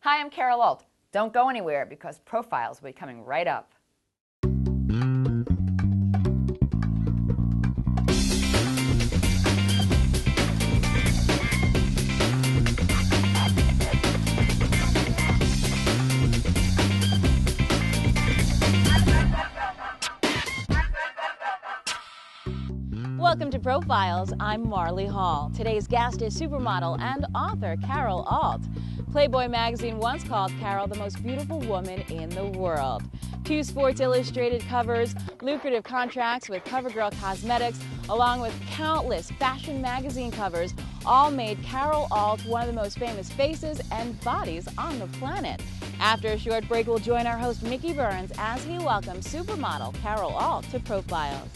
Hi, I'm Carol Alt. Don't go anywhere because Profiles will be coming right up. Welcome to Profiles. I'm Marley Hall. Today's guest is supermodel and author Carol Alt. Playboy magazine once called Carol the most beautiful woman in the world. 2 Sports Illustrated covers, lucrative contracts with CoverGirl Cosmetics, along with countless fashion magazine covers, all made Carol Alt one of the most famous faces and bodies on the planet. After a short break, we'll join our host Mickey Burns as he welcomes supermodel Carol Alt to Profiles.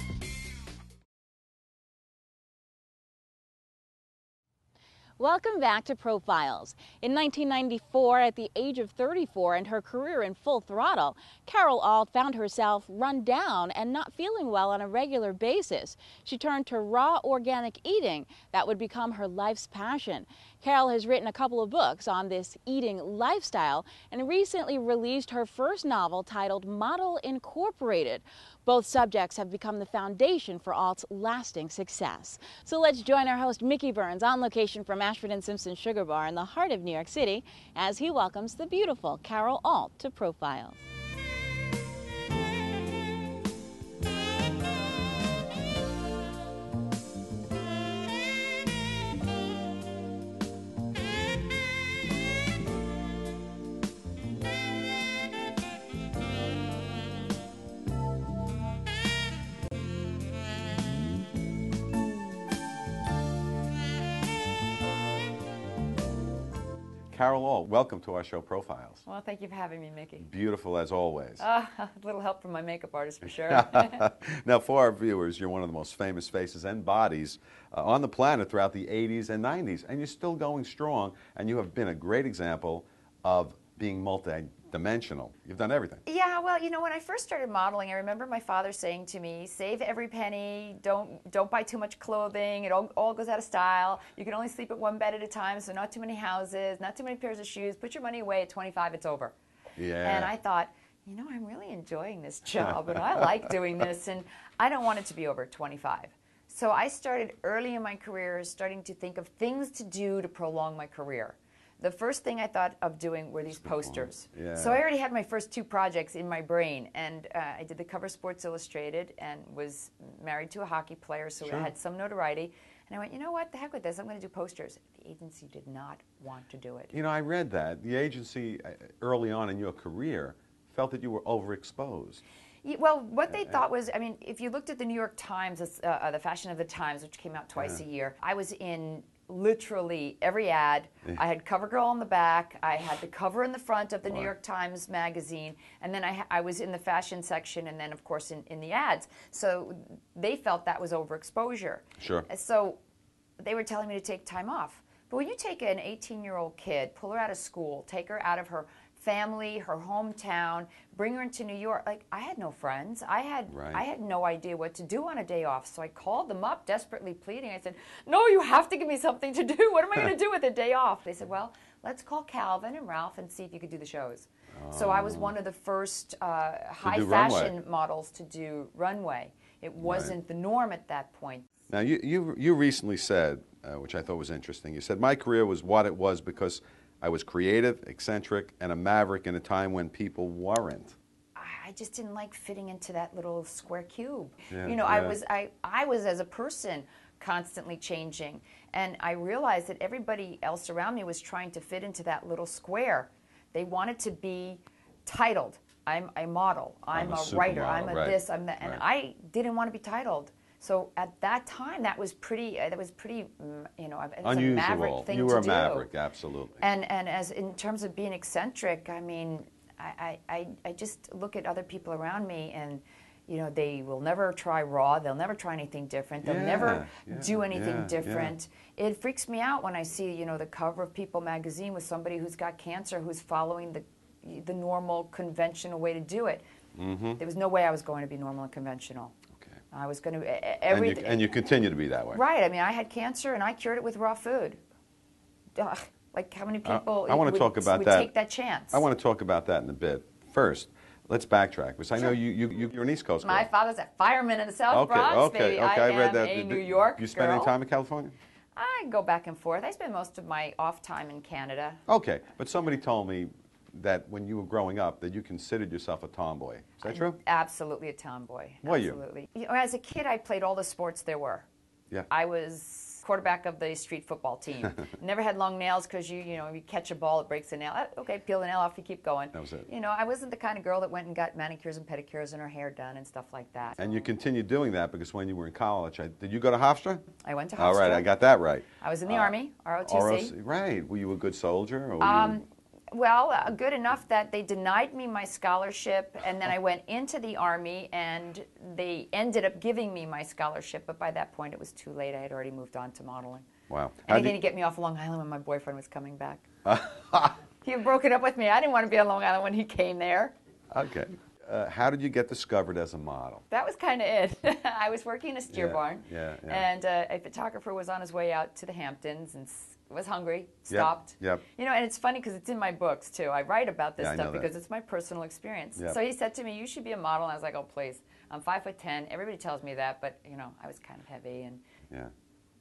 Welcome back to Profiles. In 1994, at the age of 34 and her career in full throttle, Carol Alt found herself run down and not feeling well on a regular basis. She turned to raw organic eating that would become her life's passion. Carol has written a couple of books on this eating lifestyle and recently released her first novel titled Model Incorporated. Both subjects have become the foundation for Alt's lasting success. So let's join our host Mickey Burns on location from Ashford and Simpson Sugar Bar in the heart of New York City as he welcomes the beautiful Carol Alt to Profiles. Carol Alt, welcome to our show Profiles. Well, thank you for having me, Mickey. Beautiful as always. A little help from my makeup artist for sure. Now, for our viewers, you're one of the most famous faces and bodies on the planet throughout the 80s and 90s, and you're still going strong, and you have been a great example of being multi-dimensional. You've done everything. Yeah, well, you know, when I first started modeling, I remember my father saying to me, save every penny, don't buy too much clothing, it all goes out of style, you can only sleep at one bed at a time, so not too many houses, not too many pairs of shoes, put your money away at 25, it's over. Yeah. And I thought, you know, I'm really enjoying this job, and I like doing this, and I don't want it to be over 25. So I started early in my career starting to think of things to do to prolong my career. The first thing I thought of doing were these posters. Yeah. So I already had my first 2 projects in my brain, and I did the cover of Sports Illustrated and was married to a hockey player, so I had some notoriety. And I went, you know what, the heck with this, I'm going to do posters. The agency did not want to do it. You know, I read that. The agency, early on in your career, felt that you were overexposed. Well, what they thought was, I mean, if you looked at the New York Times, the Fashion of the Times, which came out twice a year, I was in literally every ad. I had CoverGirl on the back, I had the cover in the front of the New York Times magazine, and then I was in the fashion section, and then of course in the ads. So they felt that was overexposure. Sure. So they were telling me to take time off. But when you take an 18-year-old kid, pull her out of school, take her out of her family, her hometown, bring her into New York. Like, I had no friends. I had no idea what to do on a day off. So I called them up, desperately pleading. I said, no, you have to give me something to do. What am I going to do with a day off? They said, well, let's call Calvin and Ralph and see if you could do the shows. So I was one of the first high fashion models to do runway. It wasn't the norm at that point. Now, you recently said, which I thought was interesting, you said, my career was what it was because I was creative, eccentric, and a maverick in a time when people weren't. I just didn't like fitting into that little square cube. Yeah, you know, I was as a person constantly changing, and I realized that everybody else around me was trying to fit into that little square. They wanted to be titled. I'm a model. I'm a writer. I'm a this. I'm that. And I didn't want to be titled. So at that time, that was pretty, you know, it's unusual. A maverick thing to do. You were a maverick, absolutely. And as in terms of being eccentric, I mean, I just look at other people around me, and you know, they will never try raw. They'll never try anything different. They'll never do anything different. It freaks me out when I see, you know, the cover of People magazine with somebody who's got cancer who's following the normal, conventional way to do it. There was no way I was going to be normal and conventional. I was going to and you continue to be that way. Right. I mean, I had cancer and I cured it with raw food. Ugh, Like how many people I want to talk about would that. take that chance? I want to talk about that in a bit. First, let's backtrack because I know you're an East Coast girl. My father's a fireman in the South Bronx, baby. I read that. I am a New York You spend girl. any time in California? I go back and forth. I spend most of my off time in Canada. Okay, but somebody told me that when you were growing up that you considered yourself a tomboy. Is that true? Absolutely a tomboy. Were you? Absolutely. You know, as a kid, I played all the sports there were. Yeah. I was quarterback of the street football team. Never had long nails because you catch a ball, it breaks a nail. Okay, peel the nail off, you keep going. That was it. You know, I wasn't the kind of girl that went and got manicures and pedicures and her hair done and stuff like that. And you continued doing that because when you were in college, did you go to Hofstra? I went to Hofstra. All right, I got that right. I was in the Army, ROTC. Right. Were you a good soldier? Or Well, good enough that they denied me my scholarship, and then I went into the Army, and they ended up giving me my scholarship, but by that point it was too late. I had already moved on to modeling. Wow. Anything to get me off Long Island when my boyfriend was coming back. He had broken up with me. I didn't want to be on Long Island when he came there. Okay. How did you get discovered as a model? That was kind of it. I was working in a steer barn, and a photographer was on his way out to the Hamptons and was hungry, stopped. Yep. You know, and it's funny because it's in my books too. I write about this stuff that. because it's my personal experience. Yep. So he said to me, "You should be a model." And I was like, "Oh, please. I'm 5'10". Everybody tells me that, but you know, I was kind of heavy and. Yeah.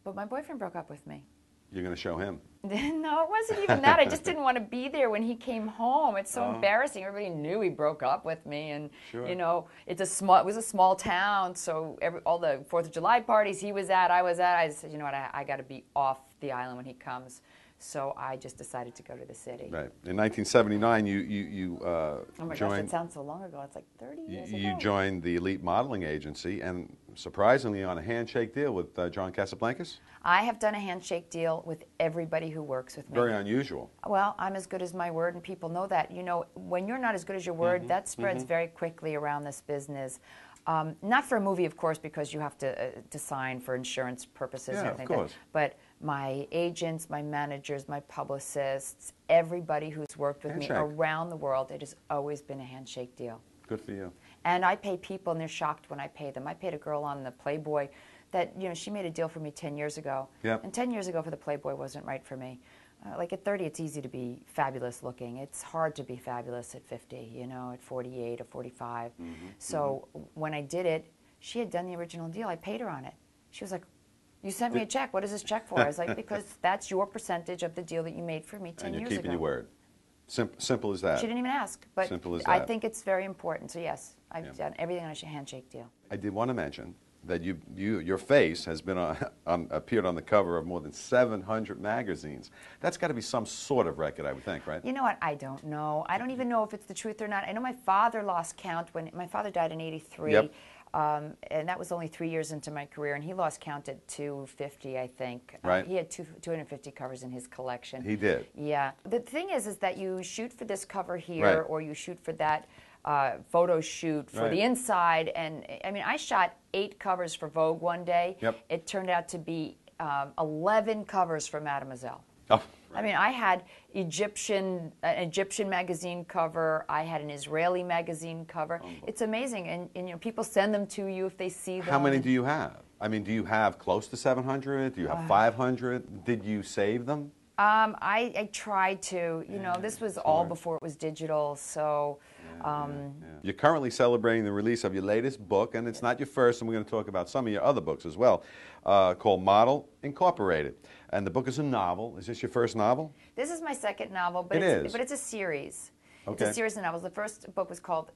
But my boyfriend broke up with me. You're going to show him? No, it wasn't even that. I just didn't want to be there when he came home. It's so embarrassing. Everybody knew he broke up with me, and you know, it was a small town, so all the 4th of July parties he was at, I was at. I said, you know what, I got to be off the island when he comes. So I just decided to go to the city. Right. In 1979, you oh my joined. gosh, it sounds so long ago. It's like 30 years ago. You joined the Elite Modeling Agency, and surprisingly, on a handshake deal with John Casablancas. I have done a handshake deal with everybody who works with me. Very unusual. Well, I'm as good as my word, and people know that. You know, when you're not as good as your word, that spreads very quickly around this business. Not for a movie, of course, because you have to sign for insurance purposes and everything. Of course. But my agents, my managers, my publicists, everybody who's worked with me around the world, it has always been a handshake deal. Good for you. And I pay people, and they're shocked when I pay them. I paid a girl on the Playboy that, you know, she made a deal for me 10 years ago. Yep. And 10 years ago for the Playboy wasn't right for me. Like at 30, it's easy to be fabulous looking. It's hard to be fabulous at 50, you know, at 48 or 45. So when I did it, she had done the original deal. I paid her on it. She was like, "You sent me a check. What is this check for?" I was like, "Because that's your percentage of the deal that you made for me 10 years ago." And you're keeping your word. Simple as that. She didn't even ask. But Simple as that. I think it's very important. So yes, I've done everything on a handshake deal. I did want to mention that your face has been appeared on the cover of more than 700 magazines. That's got to be some sort of record, I would think, right? You know what? I don't know. I don't even know if it's the truth or not. I know my father lost count when my father died in '83. Yep. And that was only 3 years into my career, and he lost count at 250, I think. Right. He had 250 covers in his collection. He did. Yeah. The thing is that you shoot for this cover here, Right. or you shoot for that photo shoot for the inside. And I mean, I shot 8 covers for Vogue one day. Yep. It turned out to be 11 covers for Mademoiselle. Oh. I mean, I had an Egyptian magazine cover. I had an Israeli magazine cover. It's amazing, and you know, people send them to you if they see them. How many do you have? I mean, do you have close to 700? Do you have 500? Did you save them? I tried to. You know, this was all before it was digital, so. You're currently celebrating the release of your latest book, and it's not your first, and we're going to talk about some of your other books as well, called Model Incorporated. And the book is a novel. Is this your first novel? This is my second novel, but but it's a series. Okay. It's a series of novels. The first book was called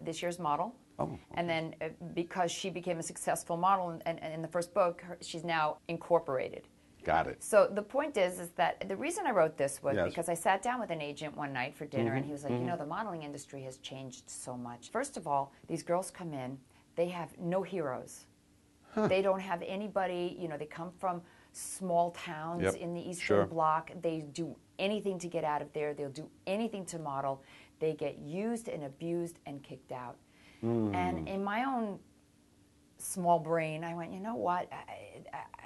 This Year's Model. Oh, okay. And then because she became a successful model, and in the first book, she's now incorporated. Got it. So the point is that the reason I wrote this was Yes. because I sat down with an agent one night for dinner, and he was like, you know, the modeling industry has changed so much. First of all, these girls come in, they have no heroes. They don't have anybody, you know, they come from small towns in the Eastern Bloc. They do anything to get out of there. They'll do anything to model. They get used and abused and kicked out. And in my own small brain, I went, you know what,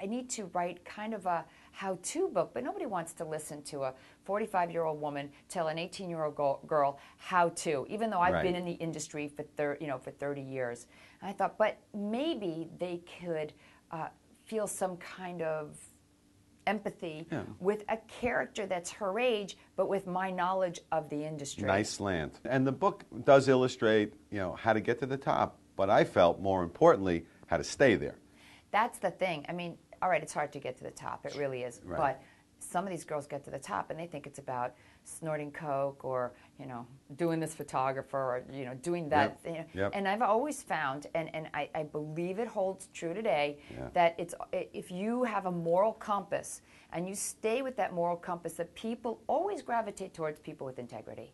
I need to write kind of a how-to book, but nobody wants to listen to a 45-year-old woman tell an 18-year-old girl how to, even though I've been in the industry for 30 years. And I thought, but maybe they could feel some kind of empathy with a character that's her age, but with my knowledge of the industry. Nice slant. And the book does illustrate, how to get to the top, but I felt more importantly, how to stay there. That's the thing. I mean, all right, it's hard to get to the top. It really is. Right. But some of these girls get to the top and they think it's about snorting coke or, doing this photographer or, doing that. Yep. And I've always found, and I believe it holds true today, that if you have a moral compass and you stay with that moral compass, that people always gravitate towards people with integrity.